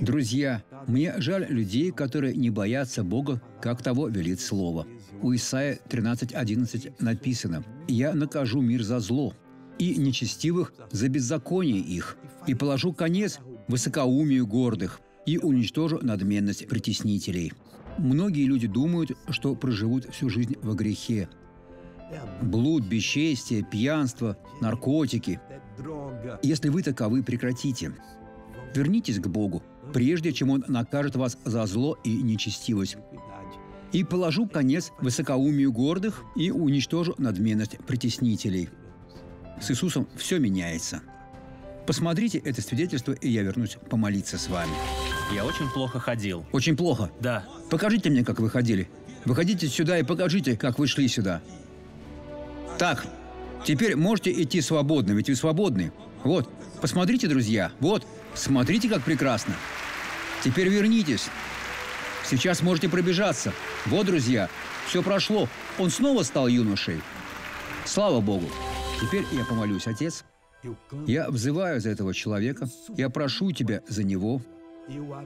Друзья, мне жаль людей, которые не боятся Бога, как того велит Слово. У Исаия 13:11 написано: «Я накажу мир за зло, и нечестивых за беззаконие их, и положу конец высокоумию гордых, и уничтожу надменность притеснителей». Многие люди думают, что проживут всю жизнь во грехе. Блуд, бесчестие, пьянство, наркотики. Если вы таковы, прекратите. Вернитесь к Богу, прежде чем Он накажет вас за зло и нечестивость. «И положу конец высокоумию гордых, и уничтожу надменность притеснителей». С Иисусом все меняется. Посмотрите это свидетельство, и я вернусь помолиться с вами. Я очень плохо ходил. Очень плохо? Да. Покажите мне, как вы ходили. Выходите сюда и покажите, как вы шли сюда. Так, теперь можете идти свободно, ведь вы свободны. Вот, посмотрите, друзья, вот, смотрите, как прекрасно. Теперь вернитесь. Сейчас можете пробежаться. Вот, друзья, все прошло. Он снова стал юношей. Слава Богу. Теперь я помолюсь, Отец. Я взываю за этого человека. Я прошу Тебя за него.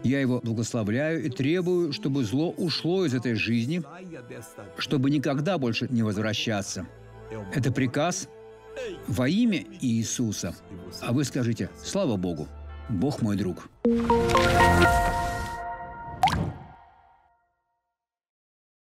Я его благословляю и требую, чтобы зло ушло из этой жизни, чтобы никогда больше не возвращаться. Это приказ во имя Иисуса. А вы скажите: «Слава Богу, Бог мой друг».